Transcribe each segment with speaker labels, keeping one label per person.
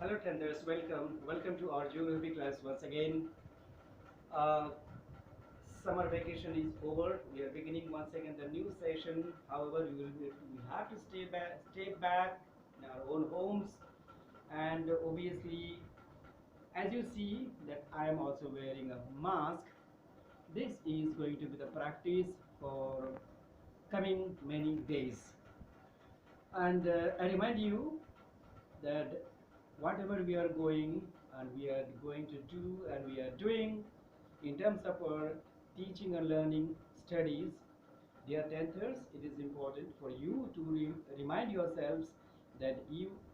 Speaker 1: Hello tenders, welcome to our geography class once again. Uh, Summer vacation is over. We are beginning once again the new session. However, we have to stay back in our own homes, and obviously, as you see that I am also wearing a mask. This is going to be the practice for coming many days, and I remind you that whatever we are going and we are going to do and we are doing in terms of our teaching and learning studies, dear tenters, it is important for you to remind yourselves that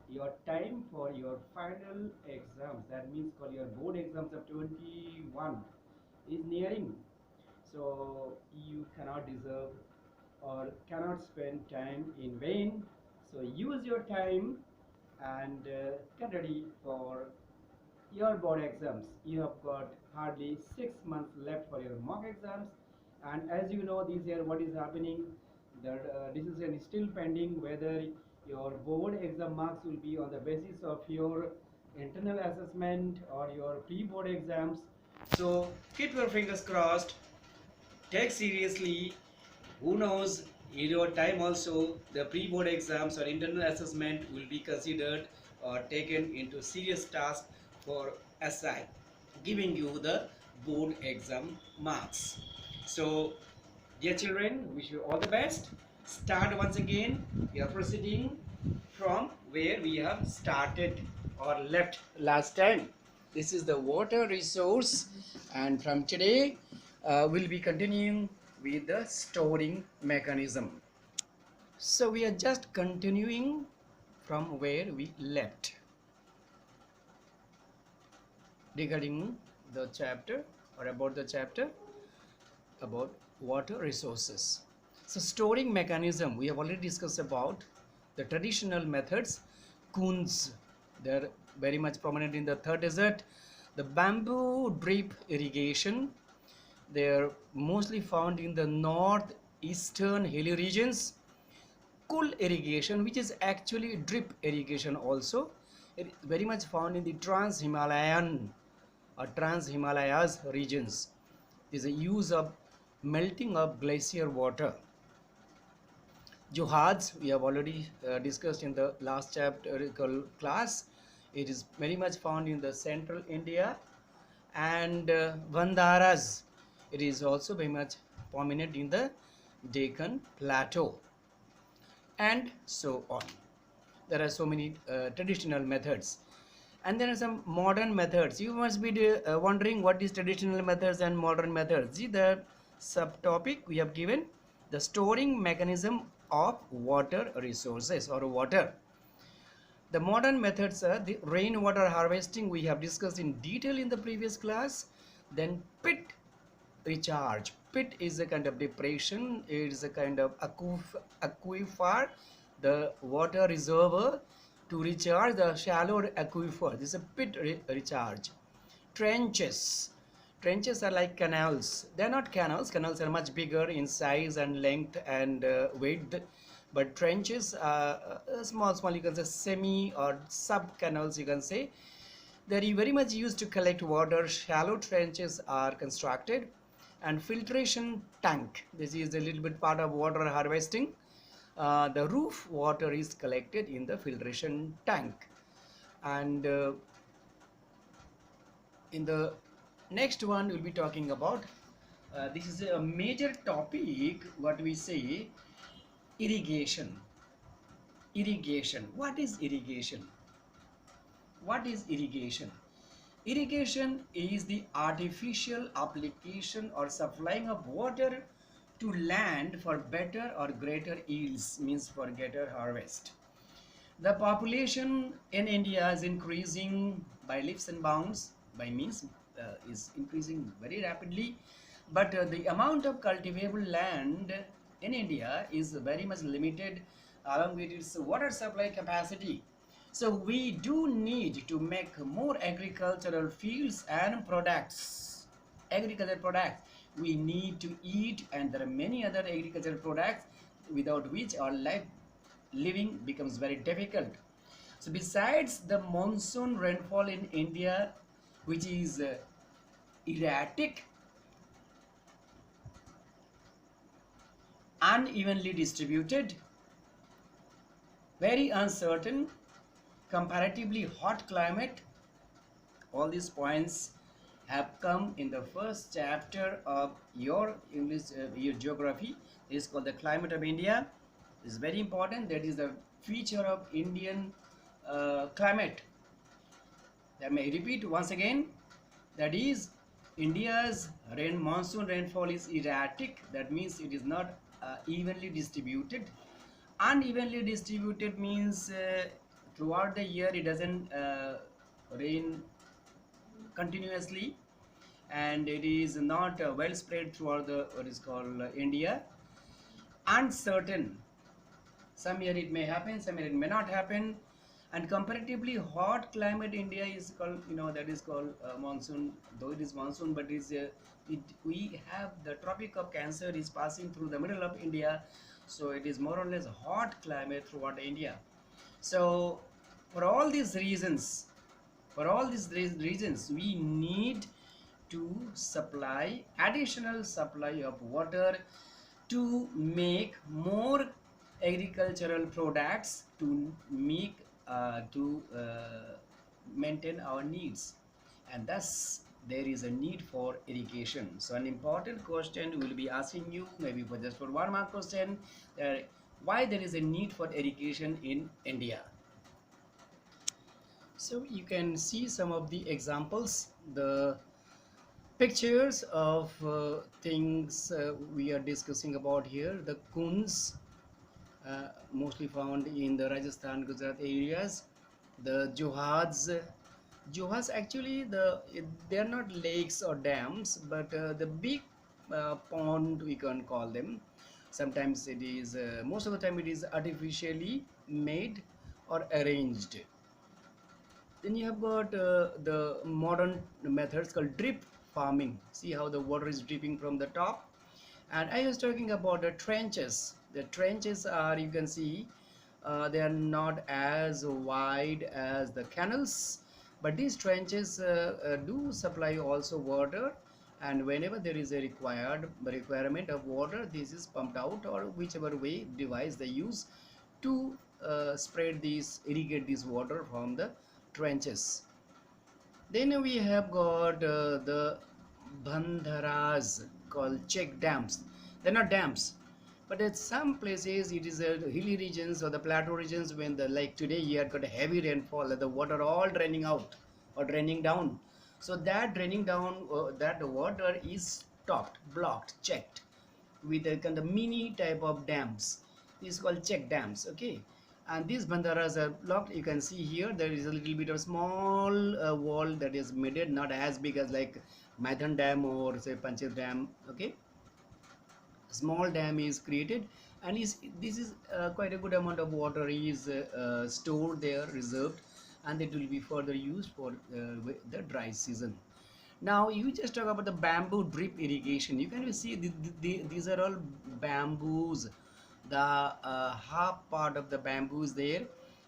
Speaker 1: your time for your final exams, that means for your board exams of 21, is nearing. So you cannot deserve or cannot spend time in vain. So use your time and get ready for your board exams. You have got hardly 6 months left for your mock exams, and as you know, this year what is happening, the decision is still pending whether your board exam marks will be on the basis of your internal assessment or your pre-board exams. So keep your fingers crossed, take seriously. Who knows, in your time also the pre-board exams or internal assessment will be considered or taken into serious task for SI, giving you the board exam marks. So dear children, wish you all the best. Start once again. We are proceeding from where we have started or left last time. This is the water resource, and from today we'll be continuing with the storing mechanism. So we are just continuing from where we left regarding the chapter or about the chapter about water resources. So storing mechanism, we have already discussed about the traditional methods. Coons, they're very much prominent in the third desert. The bamboo drip irrigation, they're mostly found in the northeastern hilly regions. Cool irrigation, which is actually drip irrigation also, it is very much found in the trans-Himalayan or trans-Himalayas regions. There is a use of melting of glacier water. Johads, we have already discussed in the last chapter class. It is very much found in the central India. And Vandaras, it is also very much prominent in the Deccan Plateau, and so on. There are so many traditional methods, and there are some modern methods. You must be wondering what is traditional methods and modern methods. See the subtopic we have given, the storing mechanism of water resources or water. The modern methods are the rainwater harvesting, we have discussed in detail in the previous class. Then pit recharge. Pit is a kind of depression, it is a kind of aquifer, the water reservoir to recharge the shallow aquifer. This is a pit recharge. Trenches. Trenches are like canals. They are not canals. Canals are much bigger in size and length and width. But trenches are small, you can say semi or sub canals, you can say. They are very much used to collect water. Shallow trenches are constructed. And filtration tank. This is a little bit part of water harvesting. The roof water is collected in the filtration tank. And in the next one we'll be talking about this is a major topic, what we say, irrigation. What is irrigation? Irrigation is the artificial application or supplying of water to land for better or greater yields, means for greater harvest. The population in India is increasing by leaps and bounds, by means is increasing very rapidly, but the amount of cultivable land in India is very much limited along with its water supply capacity. So we do need to make more agricultural fields and products. Agricultural products we need to eat, and there are many other agricultural products without which our living becomes very difficult. So besides the monsoon rainfall in India, which is erratic, unevenly distributed, very uncertain, comparatively hot climate, all these points have come in the first chapter of your English, your geography. This is called the climate of India. This is very important. That is the feature of Indian climate. Let me repeat once again. That is, India's monsoon rainfall is erratic. That means it is not evenly distributed. Unevenly distributed means throughout the year it doesn't rain continuously, and it is not well spread throughout the what is called India. Uncertain, some year it may happen, some year it may not happen. And comparatively hot climate India is called, that is called monsoon. Though it is monsoon, but we have the Tropic of Cancer is passing through the middle of India, so it is more or less hot climate throughout India. So for all these reasons, we need to supply additional supply of water to make more agricultural products to make maintain our needs, and thus there is a need for irrigation. So an important question we will be asking you, maybe for just for 1 mark question, why there is a need for irrigation in India. So you can see some of the examples, the pictures of things we are discussing about here. The kunds, mostly found in the Rajasthan, Gujarat areas. The Johads actually they are not lakes or dams, but the big pond we can call them. Sometimes it is most of the time it is artificially made or arranged. Then you have got the modern methods called drip farming. See how the water is dripping from the top. And I was talking about the trenches. The trenches are, you can see, they are not as wide as the canals, but these trenches do supply also water, and whenever there is a requirement of water, this is pumped out, or whichever way device they use to irrigate this water from the trenches. Then we have got the bandharas called check dams. They're not dams, but at some places it is hilly regions or the plateau regions, when the, like today you have got a heavy rainfall, the water all draining out or draining down. So that draining down, that water is stopped, blocked, checked with a kind of mini type of dams. This is called check dams. Okay, and these bandaras are blocked. You can see here there is a little bit of small wall that is made, not as big as like Maithan Dam or say Panchit Dam. Okay, small dam is created, and this is quite a good amount of water is stored there, reserved, and it will be further used for the dry season. Now you just talk about the bamboo drip irrigation. You can see these are all bamboos. The half part of the bamboo is there,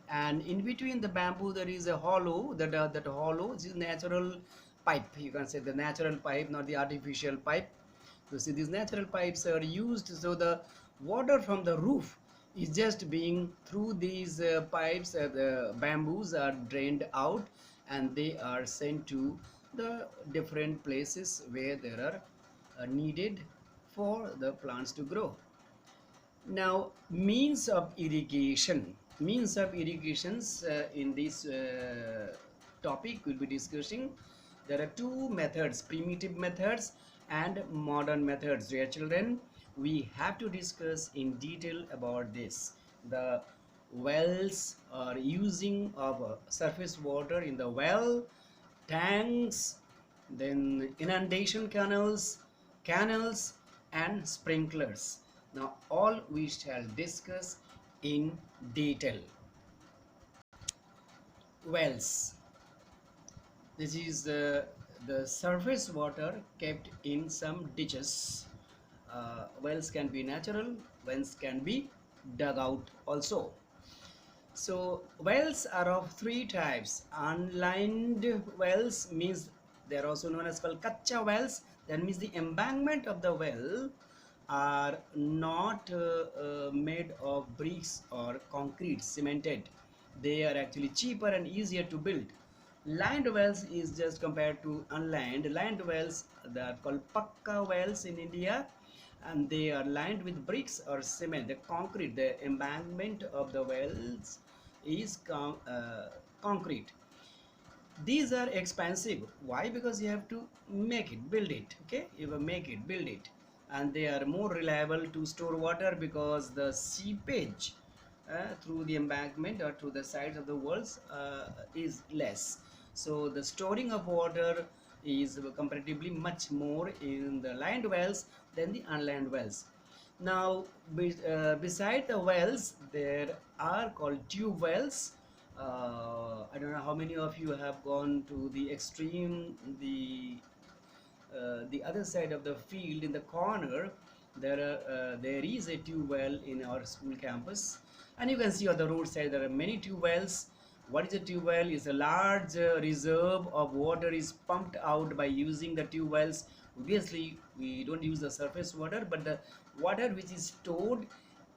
Speaker 1: and in between the bamboo there is a hollow. That hollow is natural pipe. You can say the natural pipe, not the artificial pipe. So see, these natural pipes are used, so the water from the roof is just being through these pipes. The bamboos are drained out, and they are sent to the different places where there are needed for the plants to grow. Now, means of irrigations in this topic we'll be discussing. There are two methods, primitive methods and modern methods. Dear children, we have to discuss in detail about this. The wells are using of surface water in the well, tanks, then inundation canals and sprinklers. Now all we shall discuss in detail. Wells, this is the surface water kept in some ditches. Wells can be natural, wells can be dug out also. So wells are of three types. Unlined wells means they are also known as called kacha wells. That means the embankment of the well are not made of bricks or concrete cemented. They are actually cheaper and easier to build. Lined wells is just compared to unlined. Lined wells, they are called pakka wells in India, and they are lined with bricks or cement. The concrete, the embankment of the wells is concrete. These are expensive. Why? Because you have to make it, build it. Okay, you will make it, build it. And they are more reliable to store water because the seepage through the embankment or through the sides of the walls is less. So the storing of water is comparatively much more in the lined wells than the unlined wells. Now, beside the wells, there are called tube wells. I don't know how many of you have gone to the extreme, the other side of the field in the corner. There is a tube well in our school campus, and you can see on the roadside there are many tube wells. What is a tube well? Is a large reserve of water is pumped out by using the tube wells. Obviously, we don't use the surface water, but the water which is stored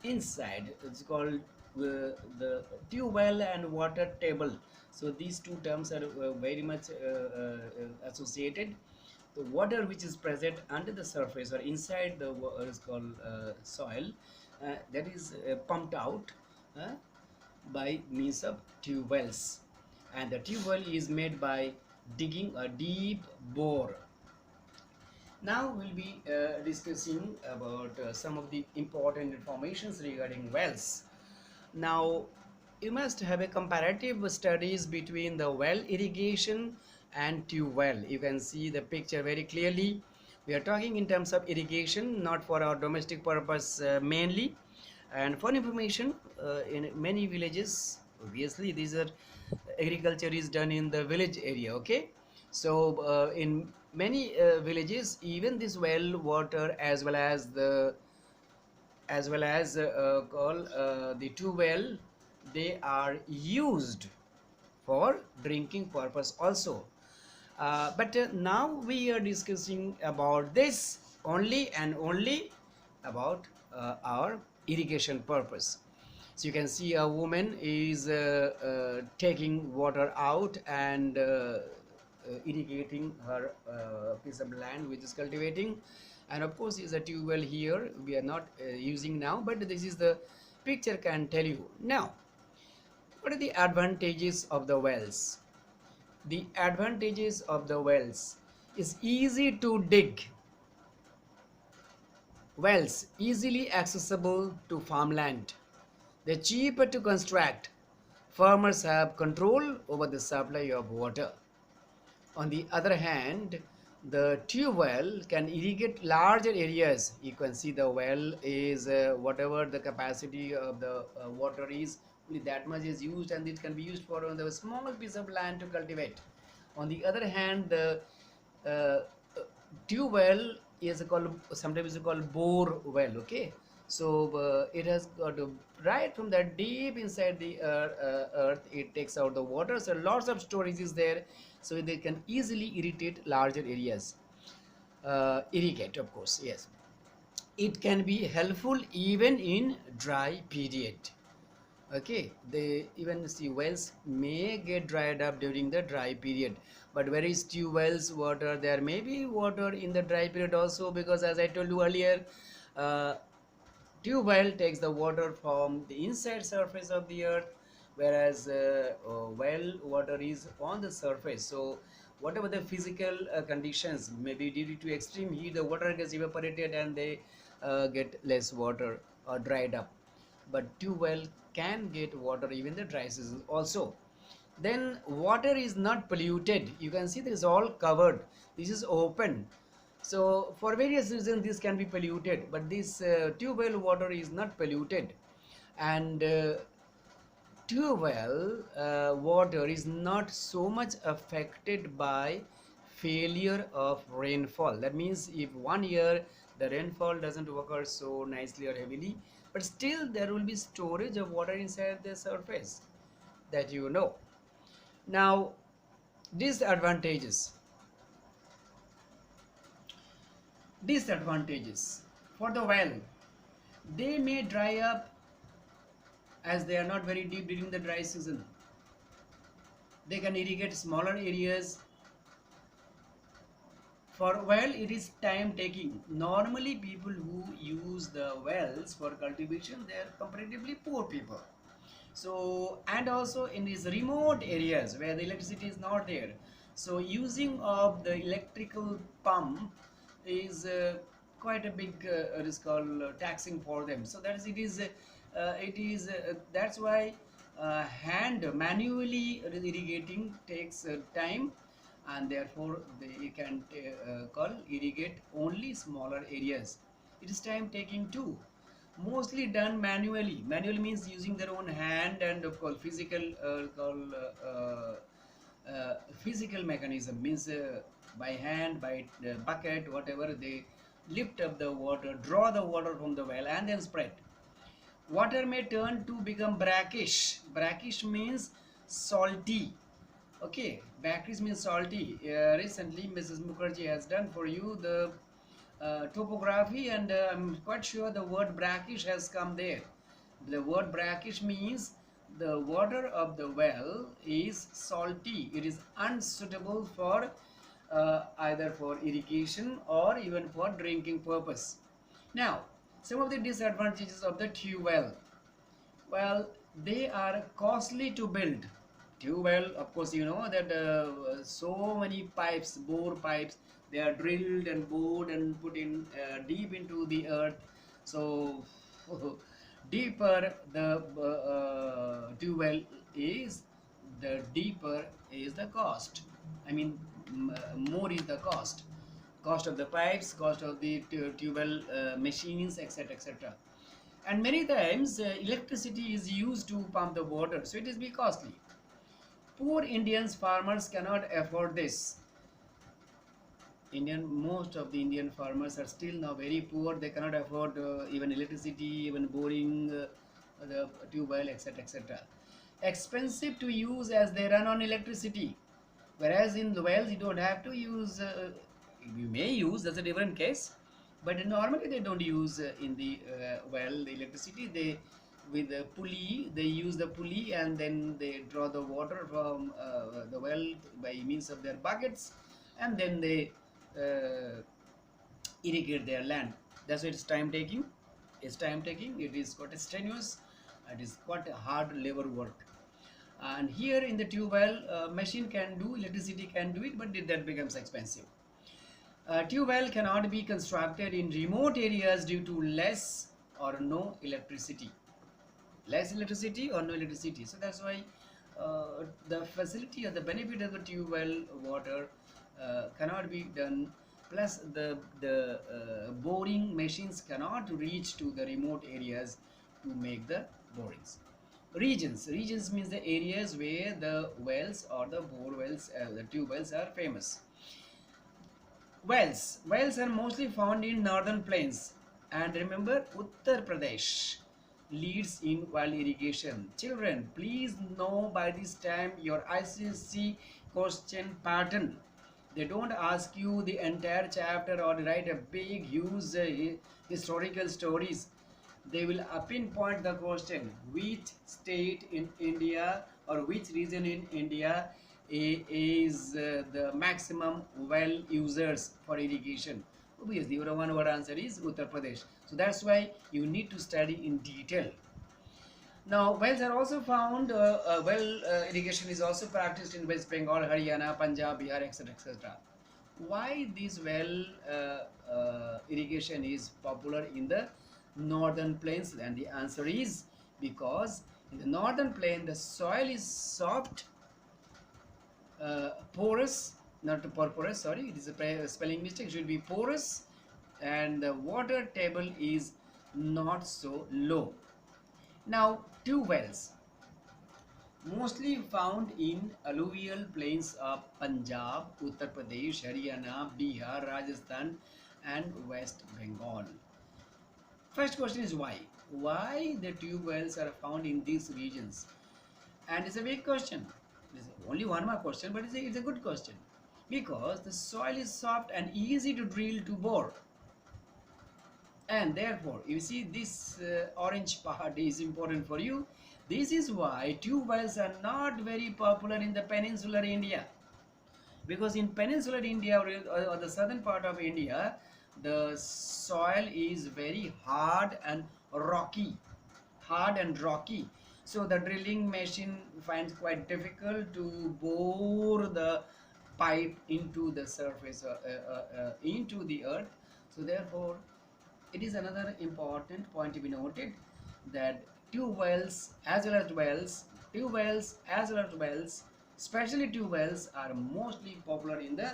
Speaker 1: inside, it's called the tube well and water table. So these two terms are very much associated. The water which is present under the surface or inside the is called soil, that is pumped out uh, by means of tube wells, and the tube well is made by digging a deep bore. Now we'll be discussing about some of the important informations regarding wells. Now, you must have a comparative studies between the well irrigation and tube well. You can see the picture very clearly. We are talking in terms of irrigation, not for our domestic purpose mainly. And for information, in many villages, obviously these are agriculture is done in the village area. Okay, so in many villages, even this well water as well as call the tube well, they are used for drinking purpose also. But now we are discussing about this only and only about our irrigation purpose. So you can see a woman is taking water out and irrigating her piece of land which is cultivating, and of course is a tube well here we are not using now, but this is the picture can tell you. Now, what are the advantages of the wells? The advantages of the wells is easy to dig. Wells easily accessible to farmland. They're cheaper to construct. Farmers have control over the supply of water. On the other hand, the tube well can irrigate larger areas. You can see the well is whatever the capacity of the water is, only that much is used, and it can be used for the small piece of land to cultivate. On the other hand, the uh, tube well is called, sometimes it's called bore well. Okay, so it has got right from the deep inside the earth, it takes out the water, so lots of storage is there, so they can easily irrigate larger areas. Irrigate, of course, yes, it can be helpful even in dry period. Okay, they even see wells may get dried up during the dry period, but where is tube wells water, there may be water in the dry period also, because as I told you earlier, uh, tube well takes the water from the inside surface of the earth, whereas well water is on the surface. So whatever the physical conditions, maybe due to extreme heat, the water gets evaporated and they get less water or dried up. But tube well can get water even the dry season also. Then water is not polluted. You can see this is all covered, this is open, so for various reasons this can be polluted, but this tube well water is not polluted. And tube well water is not so much affected by failure of rainfall. That means if one year the rainfall doesn't occur so nicely or heavily, but still there will be storage of water inside the surface, that you know. Now, disadvantages. Disadvantages for the well: they may dry up as they are not very deep during the dry season. They can irrigate smaller areas. For well, it is time taking. Normally, people who use the wells for cultivation, they are comparatively poor people. So, and also in these remote areas where the electricity is not there, so using of the electrical pump is quite a big risk, called taxing for them. So that is, that's why hand manually irrigating takes time, and therefore they can call irrigate only smaller areas. It is time taking too, mostly done manually. Manual means using their own hand, and of course physical mechanism means by hand, by bucket, whatever, they lift up the water, draw the water from the well, and then spread. Water may turn to become brackish. Brackish means salty. Okay, brackish means salty. Recently, Mrs. Mukherjee has done for you the topography, and I'm quite sure the word brackish has come there. The word brackish means the water of the well is salty. It is unsuitable for either for irrigation or even for drinking purpose. Now, some of the disadvantages of the tube well. Well, they are costly to build. Tube well, of course, you know that so many pipes, bore pipes, they are drilled and bored and put in deep into the earth. So deeper the tube well is, the deeper is the cost. I mean, more is the cost of the pipes, cost of the tube well machines, etc., etc. And many times electricity is used to pump the water, so it is be costly. Poor Indians farmers cannot afford this. Most of the Indian farmers are still now very poor. They cannot afford even electricity, even boring, the tube well, etc., etc. Expensive to use as they run on electricity. Whereas in the wells you don't have to use. You may use, that's a different case. But normally they don't use in the well the electricity. They, with the pulley, they use the pulley, and then they draw the water from the well by means of their buckets, and then they irrigate their land. That's why it's time taking. It's time taking. It is quite strenuous. It is quite a hard labor work. And here in the tube well, machine can do, electricity can do it, but that becomes expensive. Tube well cannot be constructed in remote areas due to less or no electricity. Less electricity or no electricity. So that's why the facility or the benefit of the tube well water cannot be done. Plus the boring machines cannot reach to the remote areas to make the borings. Regions means the areas where the wells or the bore wells, the tube wells are famous. Wells are mostly found in northern plains, and remember, Uttar Pradesh leads in well irrigation. Children, please know by this time your ICSE question pattern. They don't ask you the entire chapter or write a big huge historical stories. They will pinpoint the question: which state in India or which region in India is the maximum well users for irrigation? Obviously, your one word answer is Uttar Pradesh. So that's why you need to study in detail. Now, wells are also found, irrigation is also practiced in West Bengal, Haryana, Punjab, Bihar, etc., etc. Why this well irrigation is popular in the northern plains? And the answer is because in the northern plain the soil is soft, porous, not porous, sorry, it is a spelling mistake, it should be porous, and the water table is not so low. Now, tube wells mostly found in alluvial plains of Punjab, Uttar Pradesh, Haryana, Bihar, Rajasthan, and West Bengal. First question is why?
Speaker 2: why the tube wells are found in these regions? And it's a big question. It's only one more question, but it's a good question. Because the soil is soft and easy to drill to bore. And therefore, you see this orange part is important for you. This is why tube wells are not very popular in the peninsular India. Because in peninsular India or the southern part of India, the soil is very hard and rocky. So the drilling machine finds quite difficult to bore the pipe into the surface, into the earth. So therefore, it is another important point to be noted that tube wells as well as wells, especially tube wells, are mostly popular in the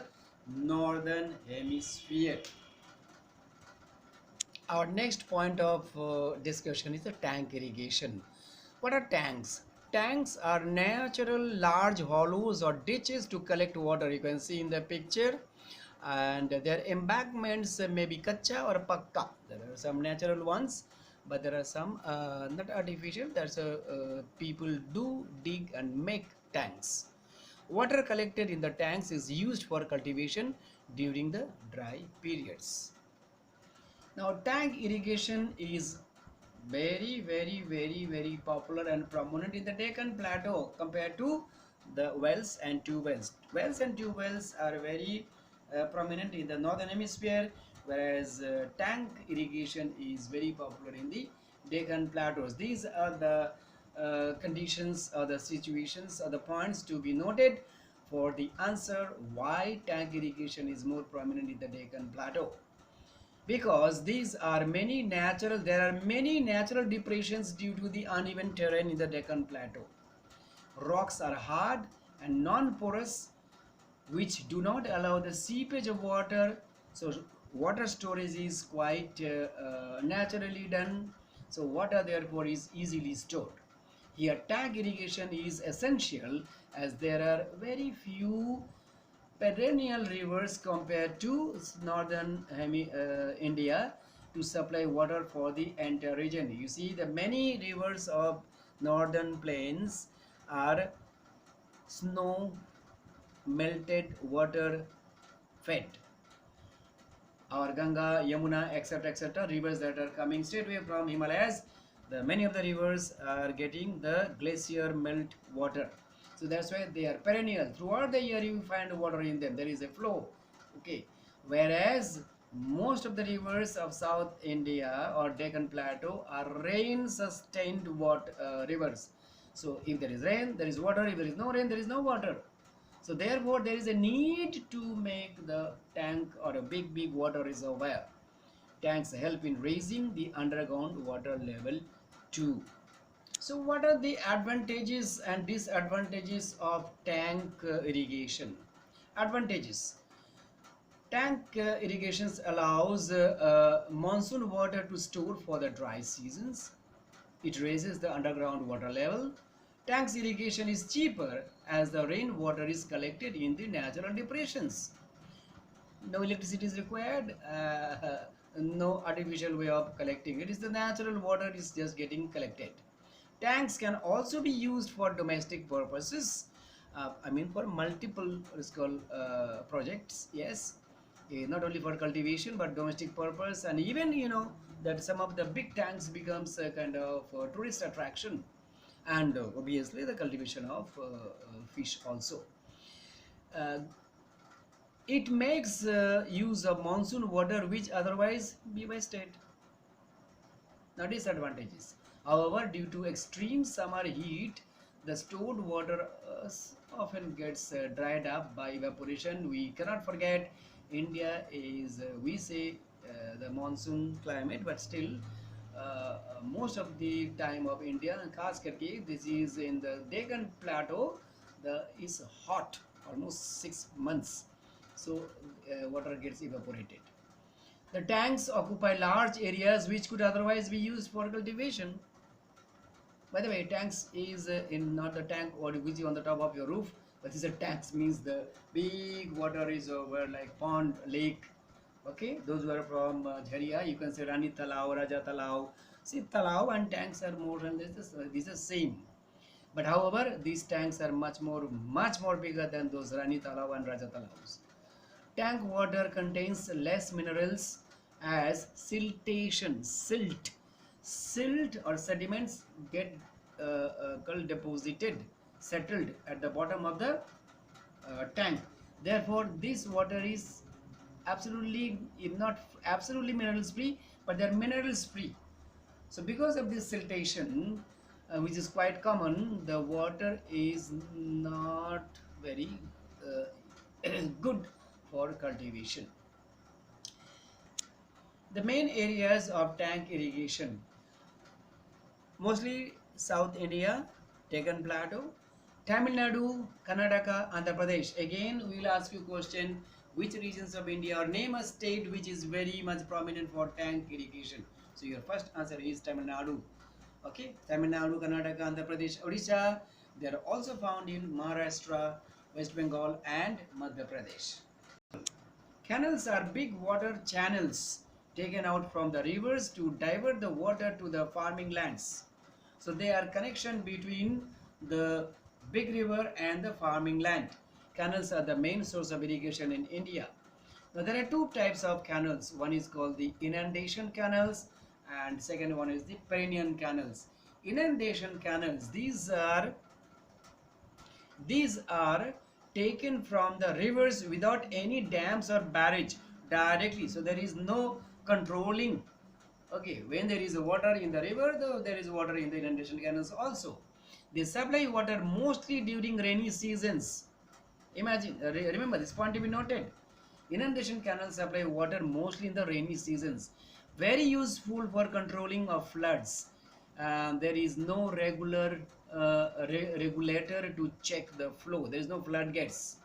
Speaker 2: northern hemisphere. Our next point of discussion is the tank irrigation. What are tanks? Tanks are natural large hollows or ditches to collect water. You can see in the picture, and their embankments may be kacha or pakka. There are some natural ones, but there are some not artificial. That's people do dig and make tanks. Water collected in the tanks is used for cultivation during the dry periods. Now, tank irrigation is very popular and prominent in the Deccan Plateau compared to the wells and tube wells. Wells and tube wells are very prominent in the northern hemisphere, whereas tank irrigation is very popular in the Deccan Plateaus. These are the conditions or the situations or the points to be noted for the answer why tank irrigation is more prominent in the Deccan Plateau. Because there are many natural depressions due to the uneven terrain in the Deccan Plateau. Rocks are hard and non-porous, which do not allow the seepage of water. So water storage is quite naturally done. So water therefore is easily stored. Here tank irrigation is essential as there are very few perennial rivers compared to northern India to supply water for the entire region. You see the many rivers of northern plains are snow melted water fed. Our Ganga, Yamuna, etc., rivers that are coming straight away from Himalayas, the many of the rivers are getting the glacier melt water. So that's why they are perennial. Throughout the year you find water in them. There is a flow. Okay. Whereas most of the rivers of South India or Deccan Plateau are rain sustained rivers. So if there is rain, there is water. If there is no rain, there is no water. So therefore there is a need to make the tank or a big water reservoir. Tanks help in raising the underground water level too. So what are the advantages and disadvantages of tank irrigation? Advantages. Tank irrigations allows monsoon water to store for the dry seasons. It raises the underground water level. Tanks irrigation is cheaper as the rainwater is collected in the natural depressions. No electricity is required, no artificial way of collecting it. Is the natural water is just getting collected. Tanks can also be used for domestic purposes. I mean for multiple projects. Yes, not only for cultivation but domestic purpose, and even that some of the big tanks becomes a kind of tourist attraction, and obviously the cultivation of fish also. Uh, it makes use of monsoon water which otherwise be wasted. Now disadvantages. However, due to extreme summer heat, the stored water often gets dried up by evaporation. We cannot forget India is, we say, the monsoon climate, but still most of the time of India, and khas karke, this is in the Deccan Plateau, is hot almost 6 months. So water gets evaporated. The tanks occupy large areas which could otherwise be used for cultivation. By the way, tanks is in not the tank or which is on the top of your roof, but this is a tanks means the big water is over like pond, lake. Okay, those who are from Jharia, you can say Rani Talao, Raja Talao, See, Talao and tanks are more or less the same. But however, these tanks are much more bigger than those Rani Talao and Raja Talaos. Tank water contains less minerals as silt or sediments get deposited, settled at the bottom of the tank. Therefore, this water is absolutely, if not absolutely minerals free, but they are minerals free. So because of this siltation, which is quite common, the water is not very good for cultivation. The main areas of tank irrigation, mostly South India, Deccan Plateau, Tamil Nadu, Karnataka, Andhra Pradesh. Again, we will ask you question, which regions of India, or name a state which is very much prominent for tank irrigation. So your first answer is Tamil Nadu. Okay, Tamil Nadu, Karnataka, Andhra Pradesh, Odisha. They are also found in Maharashtra, West Bengal and Madhya Pradesh. Canals are big water channels taken out from the rivers to divert the water to the farming lands. So they are connection between the big river and the farming land. Canals are the main source of irrigation in India. Now there are two types of canals. One is called the inundation canals and second one is the perennial canals. Inundation canals, these are taken from the rivers without any dams or barrage directly. So there is no controlling. Okay, when there is water in the river, though there is water in the inundation canals also. They supply water mostly during rainy seasons. Imagine, remember this point to be noted. Inundation canals supply water mostly in the rainy seasons. Very useful for controlling of floods. There is no regulator to check the flow. There is no floodgates.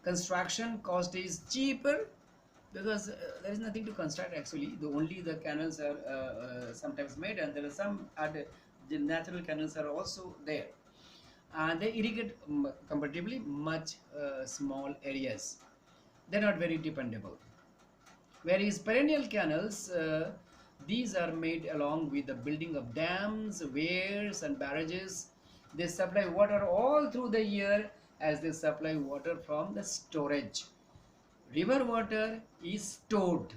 Speaker 2: Construction cost is cheaper because there is nothing to construct actually. Only the canals are sometimes made, and there are some other the natural canals are also there. And they irrigate comparatively much small areas. They're not very dependable. Whereas perennial canals, these are made along with the building of dams, weirs and barrages. They supply water all through the year as they supply water from the storage. River water is stored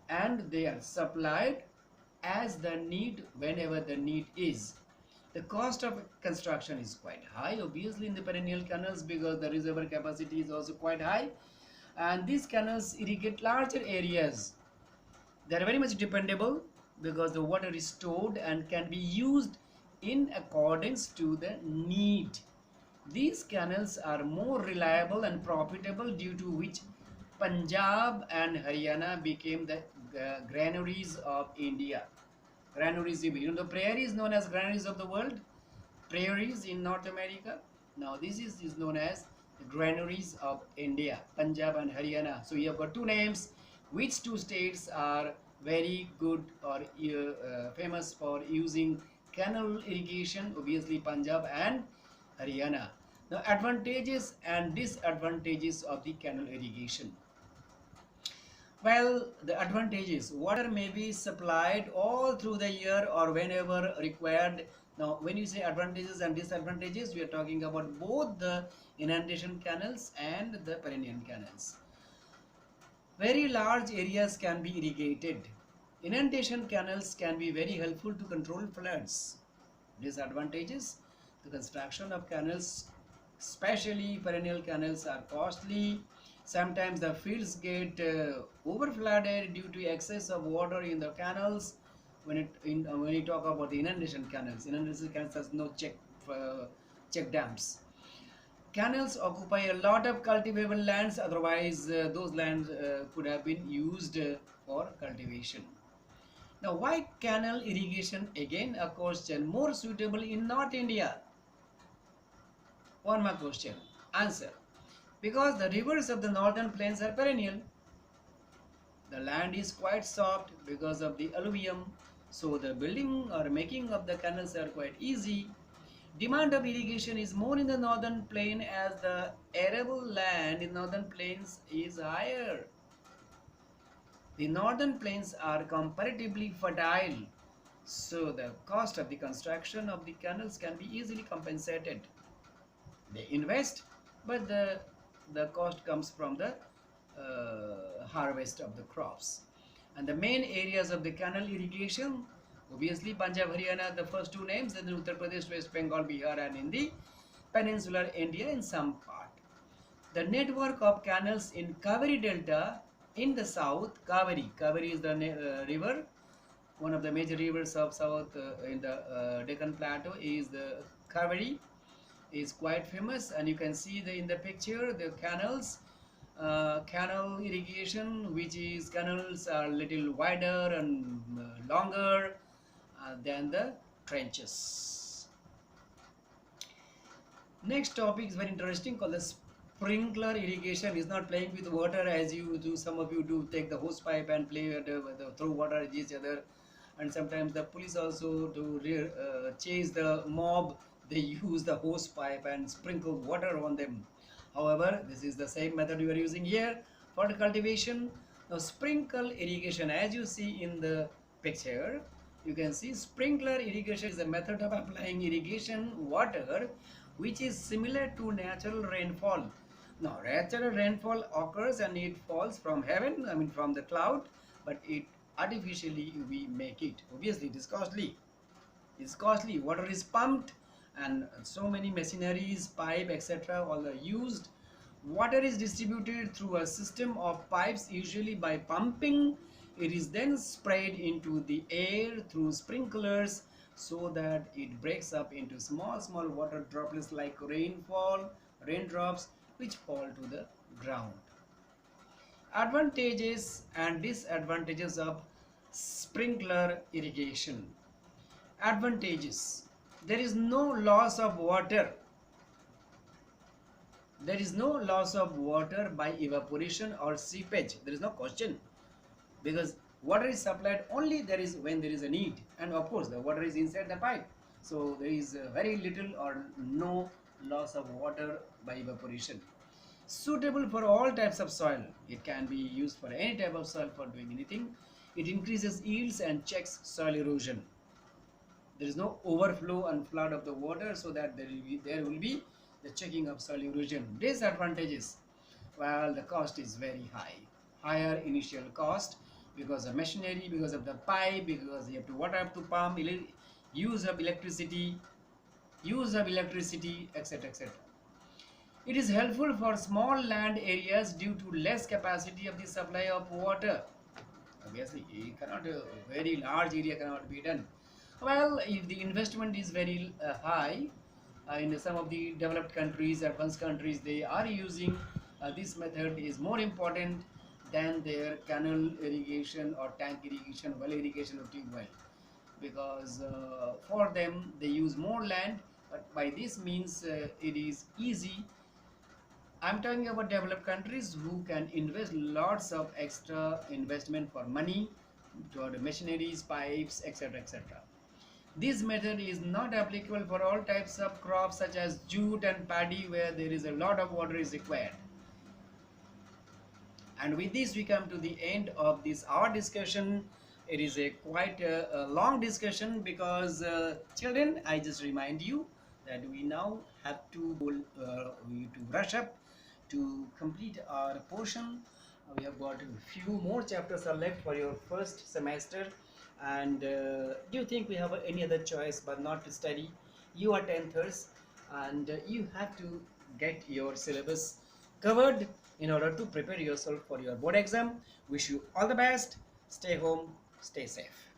Speaker 2: and they are supplied as the need, whenever the need is. The cost of construction is quite high obviously in the perennial canals because the reservoir capacity is also quite high, and these canals irrigate larger areas. They are very much dependable because the water is stored and can be used in accordance to the need. These canals are more reliable and profitable, due to which Punjab and Haryana became the granaries of India. Granaries, the prairie is known as granaries of the world. Prairies in North America. Now this is known as the granaries of India, Punjab and Haryana. So you have got two names. Which two states are very good or famous for using canal irrigation? Obviously Punjab and Haryana. Now advantages and disadvantages of the canal irrigation. Well, the advantages, water may be supplied all through the year or whenever required. Now, when you say advantages and disadvantages, we are talking about both the inundation canals and the perennial canals. Very large areas can be irrigated. Inundation canals can be very helpful to control floods. Disadvantages, the construction of canals, especially perennial canals, are costly. Sometimes the fields get overflooded due to excess of water in the canals. When you talk about the inundation canals has no check dams. Canals occupy a lot of cultivable lands, otherwise those lands could have been used for cultivation. Now, why canal irrigation? Again a question, more suitable in North India. One more question. Answer. Because the rivers of the northern plains are perennial. The land is quite soft because of the alluvium, so the building or making of the canals are quite easy. Demand of irrigation is more in the northern plain as the arable land in northern plains is higher. The northern plains are comparatively fertile, So the cost of the construction of the canals can be easily compensated. They invest, but the cost comes from the harvest of the crops. And the main areas of the canal irrigation, obviously Punjab, Haryana, the first two names, and then Uttar Pradesh, West Bengal, Bihar, and in the peninsular India in some part. The network of canals in Kaveri Delta in the south, Kaveri is the river, one of the major rivers of south in the Deccan Plateau is the Kaveri, is quite famous, and you can see in the picture the canals, canal irrigation, which is canals are little wider and longer than the trenches. Next topic is very interesting, called the sprinkler irrigation. Is not playing with water as you do. Some of you do take the hose pipe and play with throw water at each other, and sometimes the police also to chase the mob. They use the hose pipe and sprinkle water on them. However, this is the same method we are using here for the cultivation. Now, sprinkle irrigation, as you see in the picture, you can see sprinkler irrigation is a method of applying irrigation water which is similar to natural rainfall. Now, natural rainfall occurs and it falls from heaven, I mean from the cloud, but it artificially we make it. Obviously, it is costly. It's costly. Water is pumped and so many machineries, pipe, etc. all are used. Water is distributed through a system of pipes, usually by pumping. It is then sprayed into the air through sprinklers so that it breaks up into small water droplets like raindrops which fall to the ground. Advantages and disadvantages of sprinkler irrigation. Advantages: there is no loss of water. There is no loss of water by evaporation or seepage. There is no question, because water is supplied only when there is a need, and of course the water is inside the pipe, so there is very little or no loss of water by evaporation. Suitable for all types of soil. It can be used for any type of soil for doing anything. It increases yields and checks soil erosion. There is no overflow and flood of the water, so that there will be the checking of soil erosion. Disadvantages: well, the cost is very high. Higher initial cost because of machinery, because of the pipe, because you have to water up to pump, use of electricity, etc., etc. It is helpful for small land areas due to less capacity of the supply of water. Obviously, it cannot, a very large area cannot be done. Well, if the investment is very high, in some of the developed countries, advanced countries, they are using this method is more important than their canal irrigation or tank irrigation, well irrigation or tube well, because for them they use more land, but by this means it is easy. I'm talking about developed countries who can invest lots of extra investment for money toward machineries, pipes, etc., etc. This method is not applicable for all types of crops such as jute and paddy, where there is a lot of water is required. And with this we come to the end of this our discussion. It is a quite a long discussion because children, I just remind you that we now have to rush up to complete our portion. We have got a few more chapters are left for your first semester, and do you think we have any other choice but not to study? You are 10thers, and you have to get your syllabus covered in order to prepare yourself for your board exam. Wish you all the best. Stay home, stay safe.